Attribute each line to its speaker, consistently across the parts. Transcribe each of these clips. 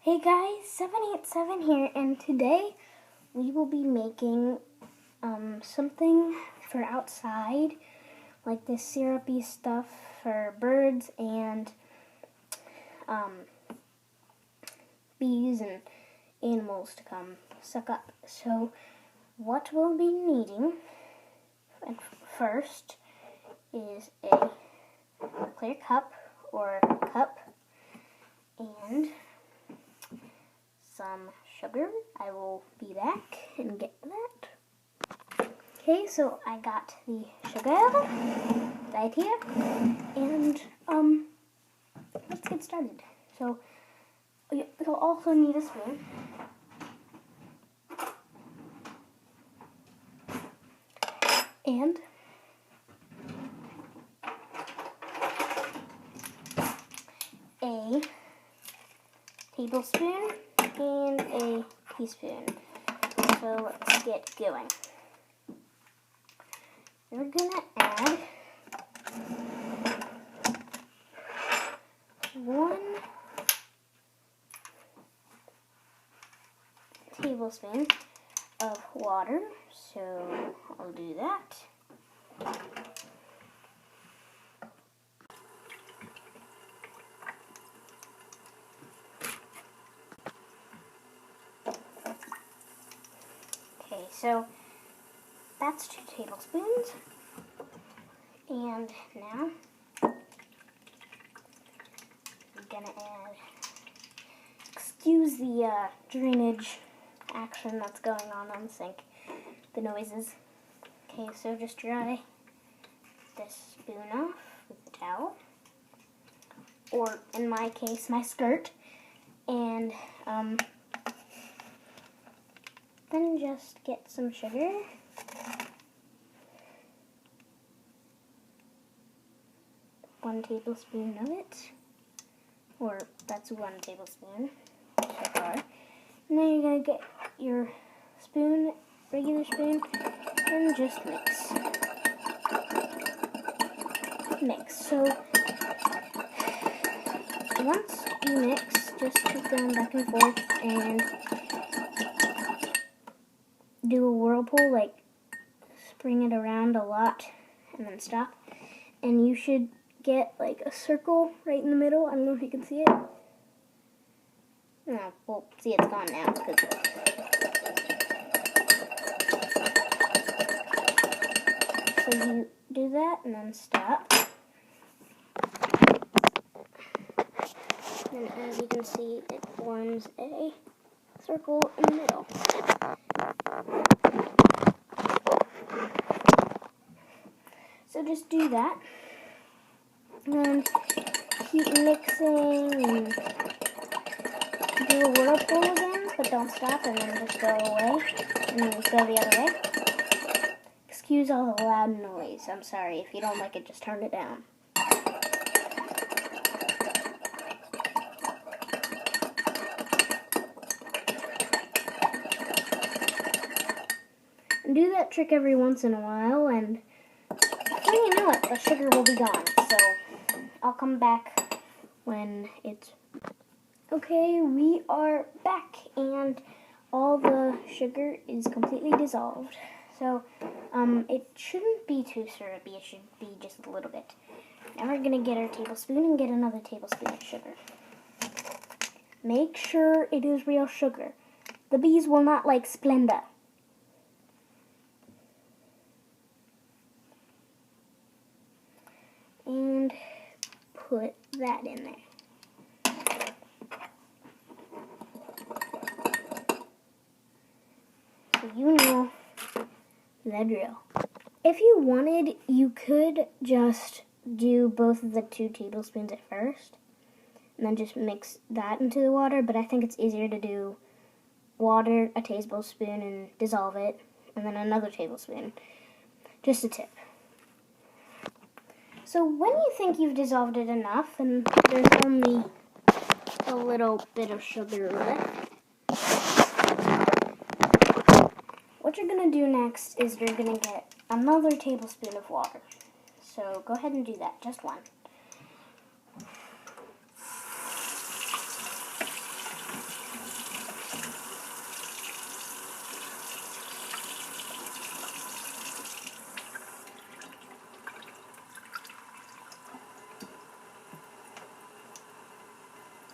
Speaker 1: Hey guys, 787 here, and today we will be making something for outside, like this syrupy stuff for birds and bees and animals to come suck up. So what we'll be needing first is a clear cup or cup and some sugar. I will be back and get that. Okay, so I got the sugar right here, and let's get started. So you'll also need a spoon. And a tablespoon and a teaspoon. So let's get going. We're gonna add 1 tablespoon of water. So I'll do that. Okay, so that's 2 tablespoons. And now I'm gonna add, excuse the drainage action that's going on the sink, the noises. Okay, so just dry this spoon off with the towel, or in my case, my skirt, and then just get some sugar. One tablespoon of it, or that's 1 tablespoon so far. And then you're gonna get your spoon, regular spoon, and just mix. So once you mix, just keep going back and forth and do a whirlpool, like spring it around a lot and then stop. And you should get like a circle right in the middle. I don't know if you can see it. No, well, see, it's gone now. So you do that and then stop. And as you can see, it forms a circle in the middle. So just do that. And keep mixing and do a whirlpool again, but don't stop, and then just go away, and then go the other way. Excuse all the loud noise. I'm sorry. If you don't like it, just turn it down. And do that trick every once in a while, and before you know it, the sugar will be gone. So I'll come back when it's... Okay, we are back, and all the sugar is completely dissolved. So it shouldn't be too syrupy. It should be just a little bit. Now we're going to get our tablespoon and get another tablespoon of sugar. Make sure it is real sugar. The bees will not like Splenda. And put that in there. So you know the drill. If you wanted, you could just do both of the 2 tablespoons at first, and then just mix that into the water, but I think it's easier to do water, a tablespoon, and dissolve it, and then another tablespoon. Just a tip. So when you think you've dissolved it enough, and there's only a little bit of sugar left, what you're going to do next is you're going to get another tablespoon of water. So go ahead and do that, just 1.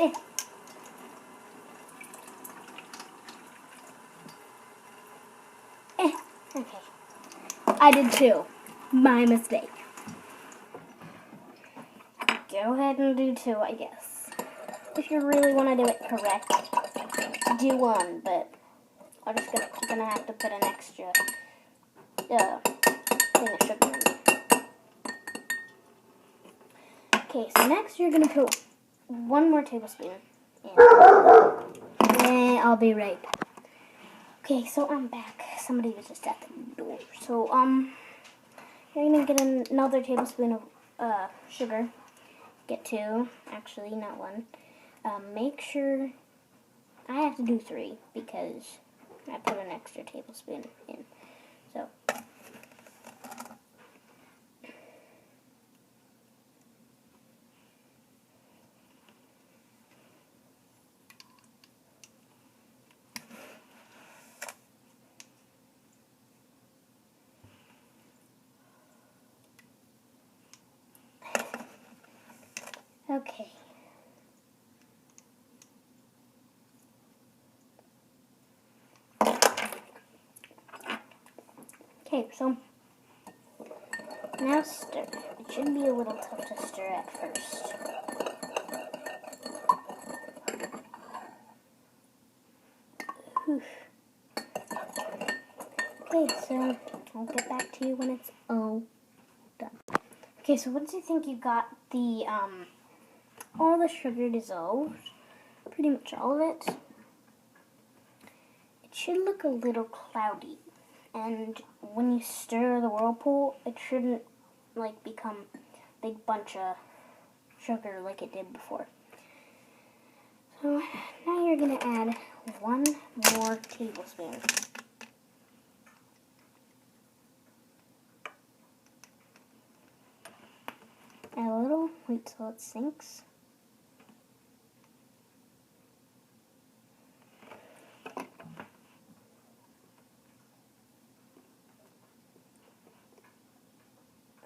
Speaker 1: Eh. Okay. I did too. My mistake. Go ahead and do 2, I guess. If you really want to do it correct, do 1, but I'm just gonna have to put an extra thing of sugar in. Okay, so next you're gonna put 1 more tablespoon in. I'll be right back. Okay, so I'm back. Somebody was just at the door. So, you're gonna get another tablespoon of sugar. Get 2, actually, not 1. Make sure, I have to do 3 because I put an extra tablespoon in. So, okay. Okay, so now stir. It should be a little tough to stir at first. Whew. Okay, so I'll get back to you when it's all done. Okay, so once you think you got the all the sugar dissolved, pretty much all of it, it should look a little cloudy. And when you stir the whirlpool, it shouldn't like become a big bunch of sugar like it did before. So now you're gonna add 1 more tablespoon. Add a little, wait till it sinks.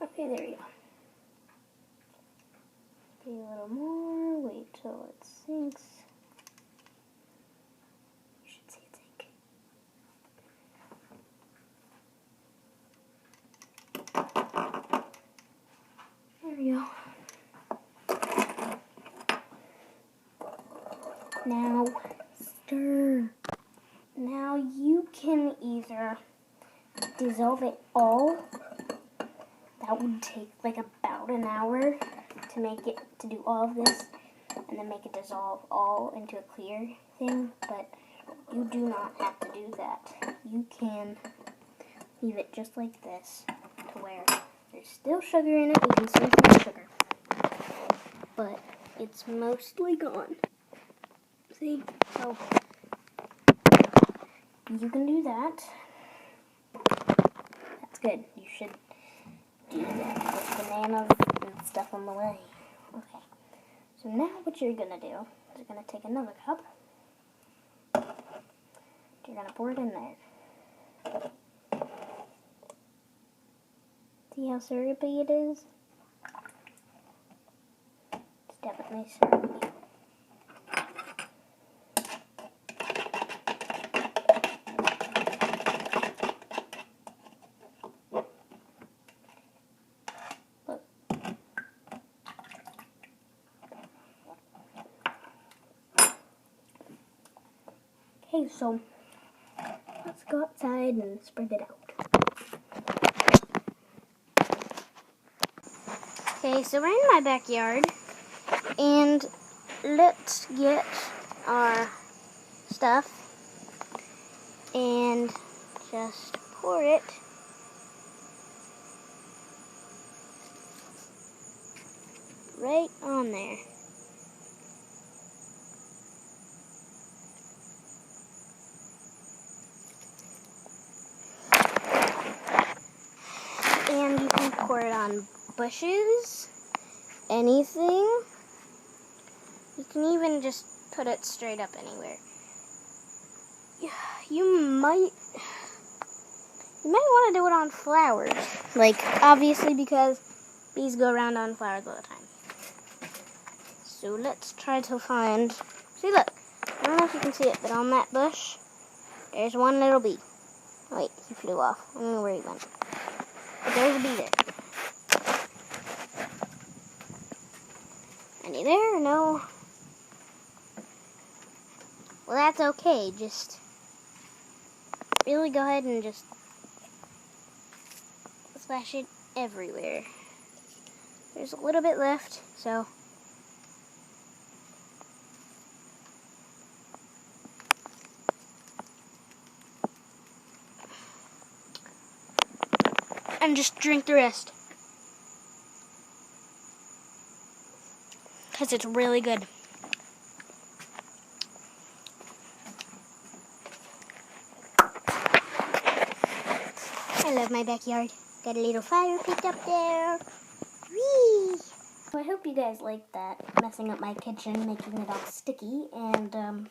Speaker 1: Okay, there you go. Be a little more, wait till it sinks. You should see it sink. There we go. Now, stir. Now you can either dissolve it all. That would take like about an hour to do all of this, and then make it dissolve all into a clear thing, but you do not have to do that. You can leave it just like this, to where there's still sugar in it, you can still see the sugar, but it's mostly gone. See? So, you can do that. That's good. You should do that with bananas and stuff on the way. Okay. So now what you're going to do is you're going to take another cup. You're going to pour it in there. See how syrupy it is? It's definitely syrupy. Okay, so let's go outside and spread it out. Okay, so we're in my backyard, and let's get our stuff and just pour it right on there. And you can pour it on bushes, anything. You can even just put it straight up anywhere. You might want to do it on flowers. Like, obviously, because bees go around on flowers all the time. So let's try to find... See, look. I don't know if you can see it, but on that bush, there's one little bee. Wait, he flew off. I don't know where he went. But there's a bee there. Any there? No. Well, that's okay. Just really go ahead and just splash it everywhere. There's a little bit left, so... And just drink the rest. Because it's really good. I love my backyard. Got a little fire pit up there. Whee! So I hope you guys liked that, messing up my kitchen, making it all sticky. And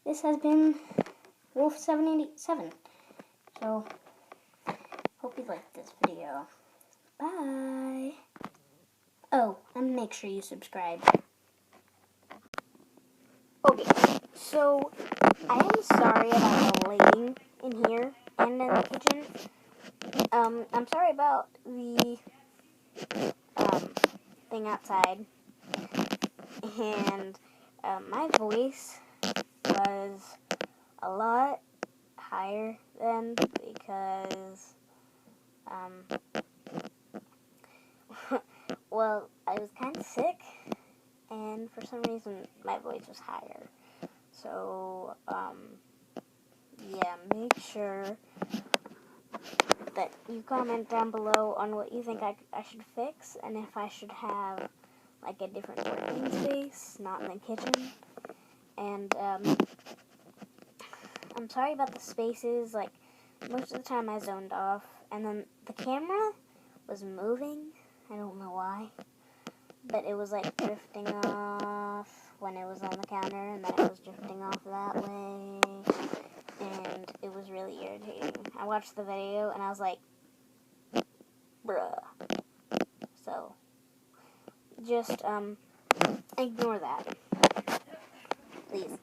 Speaker 1: this has been Wolf787. So, hope you liked this video. Bye! Oh, and make sure you subscribe. Okay, so I am sorry about the lighting in here and in the kitchen. I'm sorry about the thing outside. And my voice was a lot higher then because well, I was kind of sick, and for some reason my voice was higher. So yeah, make sure that you comment down below on what you think I should fix, and if I should have like a different working space, not in the kitchen. And I'm sorry about the spaces. Like, most of the time I zoned off, and then the camera was moving. I don't know why, but it was like drifting off when it was on the counter, and then it was drifting off that way, and it was really irritating. I watched the video and I was like, bruh. So just ignore that, please.